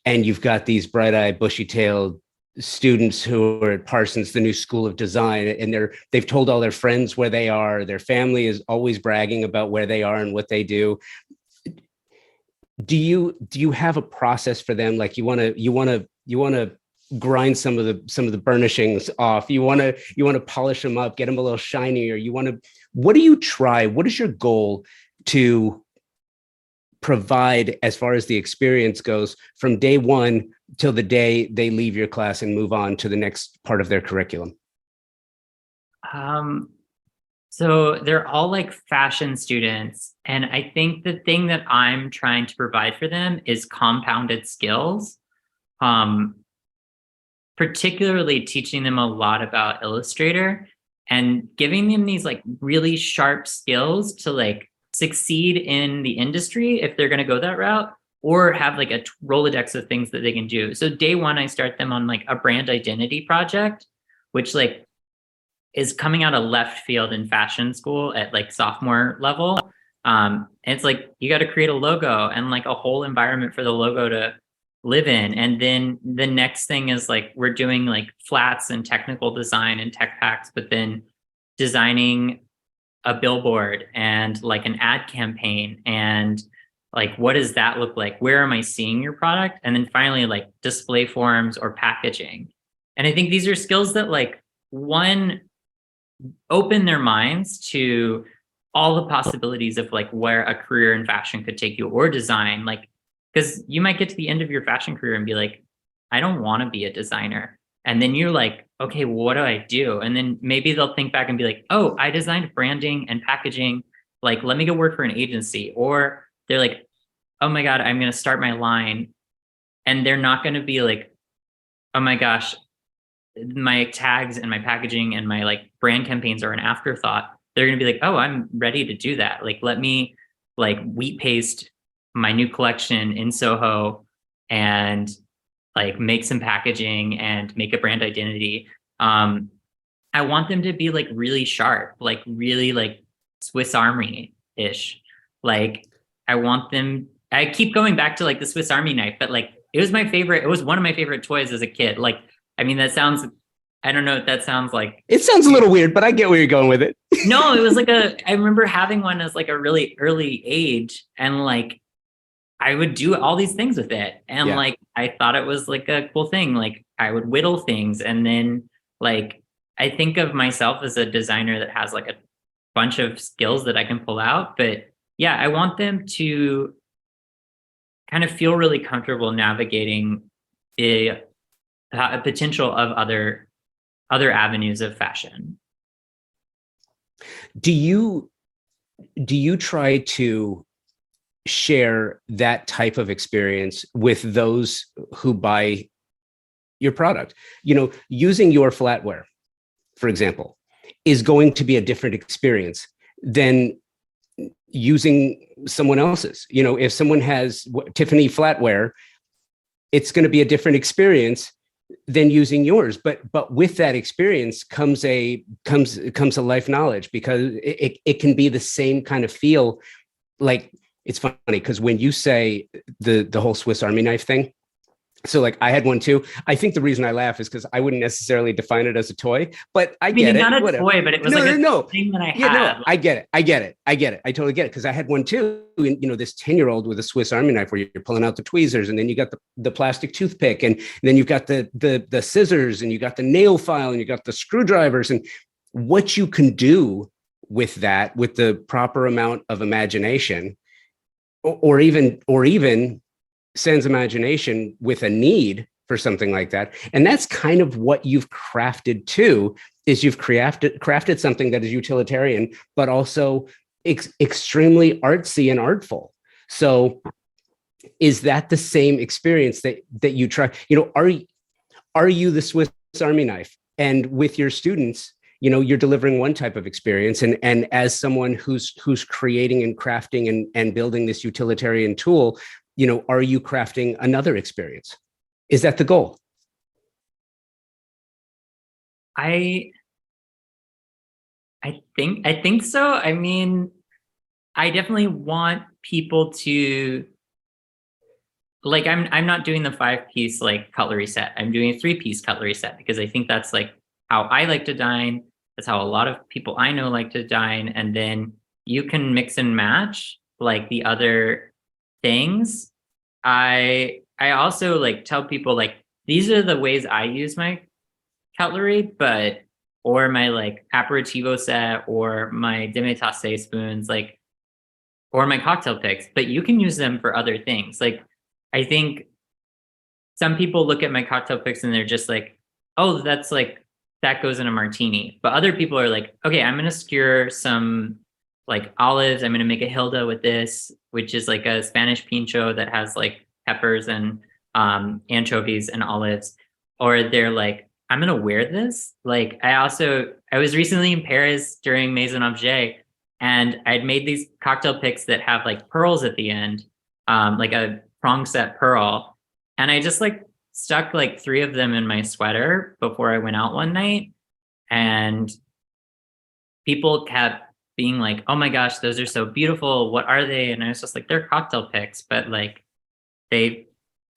and you've got these bright-eyed, bushy-tailed students who are at Parsons, the new school of design, and they've told all their friends where they are. Their family is always bragging about where they are and what they do. Do you have a process for them? Like you want to grind some of the burnishings off. You want to polish them up, get them a little shinier. What do you try? What is your goal to provide as far as the experience goes from day one till the day they leave your class and move on to the next part of their curriculum? Um, so they're all like fashion students. And I think the thing that I'm trying to provide for them is compounded skills. Um, Particularly teaching them a lot about Illustrator and giving them these like really sharp skills to like succeed in the industry if they're going to go that route, or have like a Rolodex of things that they can do. So day one, I start them on like a brand identity project, which like is coming out of left field in fashion school at like sophomore level. And it's like you got to create a logo and like a whole environment for the logo to live in. And then the next thing is like we're doing like flats and technical design and tech packs, but then designing a billboard and like an ad campaign and like what does that look like? Where am I seeing your product? And then finally like display forms or packaging. And I think these are skills that like one open their minds to all the possibilities of like where a career in fashion could take you, or design. Like, because you might get to the end of your fashion career and be like, I don't want to be a designer. And then you're like, okay, well, what do I do? And then maybe they'll think back and be like, oh, I designed branding and packaging. Like, let me go work for an agency. Or they're like, oh my God, I'm going to start my line. And they're not going to be like, oh my gosh, my tags and my packaging and my like brand campaigns are an afterthought. They're going to be like, oh, I'm ready to do that. Like, let me like wheat paste my new collection in Soho and like make some packaging and make a brand identity. I want them to be like really sharp, like really like Swiss Army ish. Like I want them, I keep going back to like the Swiss Army knife, but like it was my favorite. It was one of my favorite toys as a kid. Like, I mean, that sounds, I don't know if that sounds like. It sounds a little weird, but I get where you're going with it. No, it was like I remember having one as like a really early age, and like I would do all these things with it. And Yeah. like I thought it was like a cool thing. Like I would whittle things, and then like I think of myself as a designer that has like a bunch of skills that I can pull out. But yeah, I want them to kind of feel really comfortable navigating a, a potential of other avenues of fashion. Do you try to share that type of experience with those who buy your product? You know, using your flatware, for example, is going to be a different experience than using someone else's. You know, if someone has Tiffany flatware, it's going to be a different experience than using yours. But with that experience comes a life knowledge, because it can be the same kind of feel. Like, it's funny because when you say the whole Swiss Army knife thing, so like I had one too. I think the reason I laugh is because I wouldn't necessarily define it as a toy, but I get it. Not a Whatever. toy, but it was No, like no, a no. thing that I Yeah, had. no, I get it. I get it. I get it. I totally get it, because I had one too. And you know, this 10-year-old with a Swiss Army knife where you're pulling out the tweezers, and then you got the plastic toothpick, and then you've got the scissors, and you got the nail file, and you got the screwdrivers, and what you can do with that, with the proper amount of imagination, or even sans imagination with a need for something like that. And that's kind of what you've crafted too, is you've crafted something that is utilitarian, but also extremely artsy and artful. So is that the same experience that you try? You know, are you the Swiss Army knife? And with your students, you know, you're delivering one type of experience, and as someone who's creating and crafting and building this utilitarian tool, you know, are you crafting another experience? Is that the goal? I think so. I mean, I definitely want people to like I'm not doing the 5-piece like cutlery set. I'm doing a 3-piece cutlery set because I think that's like how I like to dine. That's how a lot of people I know like to dine. And then you can mix and match like the other things. I also like tell people like these are the ways I use my cutlery, but or my like aperitivo set or my demi-tasse spoons, like or my cocktail picks, but you can use them for other things. Like I think some people look at my cocktail picks and they're just like, oh, that's that goes in a martini. But other people are like, okay, I'm going to skewer some like olives. I'm going to make a Hilda with this, which is like a Spanish pincho that has like peppers and anchovies and olives. Or they're like, I'm going to wear this. Like I was recently in Paris during Maison Objet, and I'd made these cocktail picks that have like pearls at the end, like a prong set pearl. And I just like stuck like 3 of them in my sweater before I went out one night. And people kept being like, oh my gosh, those are so beautiful. What are they? And I was just like, they're cocktail picks, but like they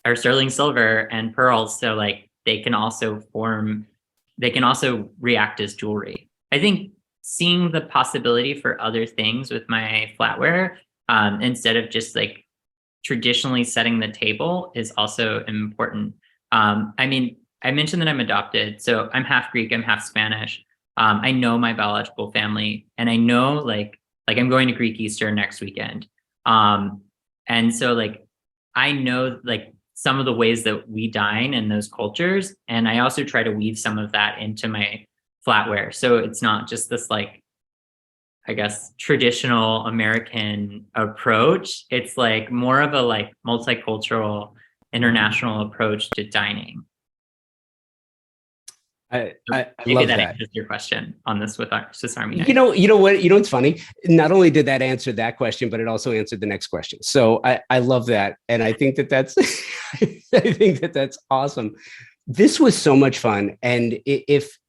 are sterling silver and pearls. So like they can also react as jewelry. I think seeing the possibility for other things with my flatware, instead of just like traditionally setting the table, is also important. I mean, I mentioned that I'm adopted, so I'm half Greek, I'm half Spanish. I know my biological family, and I know like I'm going to Greek Easter next weekend. And so like I know like some of the ways that we dine in those cultures, and I also try to weave some of that into my flatware. So it's not just this like, I guess, traditional American approach. It's like more of a like multicultural, international approach to dining. I Maybe love that that. answers your question on this with our Swiss Army knife. You know what? You know what's funny? Not only did that answer that question, but it also answered the next question. So I love that, and I think that that's I think that that's awesome. This was so much fun, and if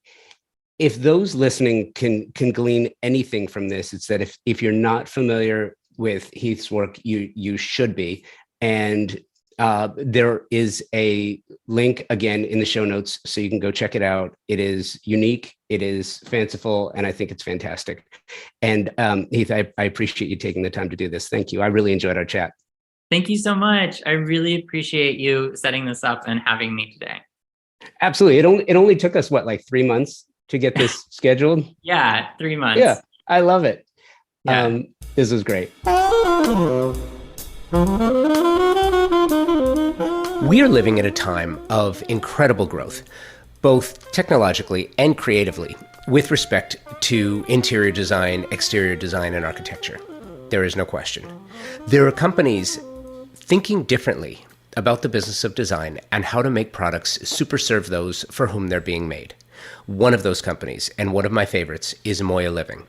those listening can glean anything from this, it's that if you're not familiar with Heath's work, you should be. And there is a link again in the show notes, so you can go check it out. It is unique, it is fanciful, and I think it's fantastic. And Heath, I appreciate you taking the time to do this. Thank you. I really enjoyed our chat. Thank you so much. I really appreciate you setting this up and having me today. Absolutely. It only took us what, like 3 months to get this scheduled? Yeah, 3 months. Yeah, I love it. Yeah. This was great. We are living at a time of incredible growth, both technologically and creatively, with respect to interior design, exterior design, and architecture. There is no question. There are companies thinking differently about the business of design and how to make products super serve those for whom they're being made. One of those companies, and one of my favorites, is Moya Living.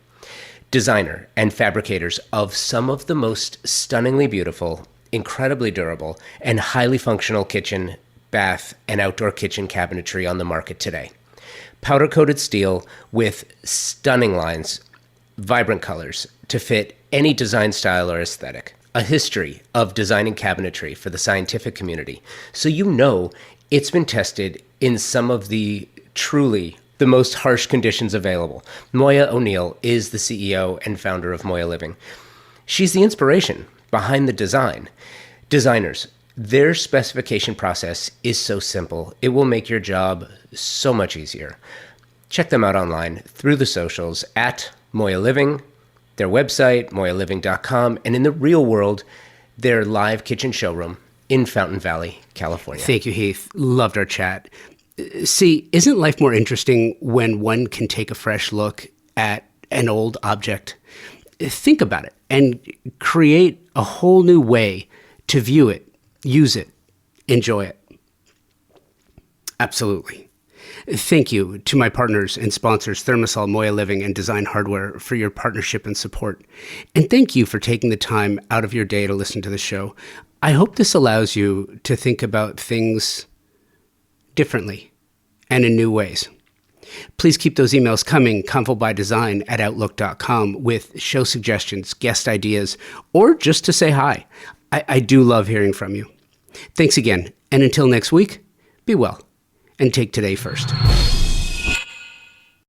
Designer and fabricators of some of the most stunningly beautiful, incredibly durable, and highly functional kitchen, bath, and outdoor kitchen cabinetry on the market today. Powder-coated steel with stunning lines, vibrant colors to fit any design style or aesthetic. A history of designing cabinetry for the scientific community, so you know it's been tested in some of the truly the most harsh conditions available. Moya O'Neill is the CEO and founder of Moya Living. She's the inspiration behind the design. Designers, their specification process is so simple, it will make your job so much easier. Check them out online through the socials at Moya Living, their website, moyaliving.com, and in the real world, their live kitchen showroom in Fountain Valley, California. Thank you, Heath. Loved our chat. See, isn't life more interesting when one can take a fresh look at an old object? Think about it and create a whole new way to view it, use it, enjoy it. Absolutely. Thank you to my partners and sponsors, Thermosol, Moya Living, and Design Hardware, for your partnership and support. And thank you for taking the time out of your day to listen to the show. I hope this allows you to think about things differently and in new ways. Please keep those emails coming, convobydesign@outlook.com, with show suggestions, guest ideas, or just to say hi. I do love hearing from you. Thanks again, and until next week, be well, and take today first.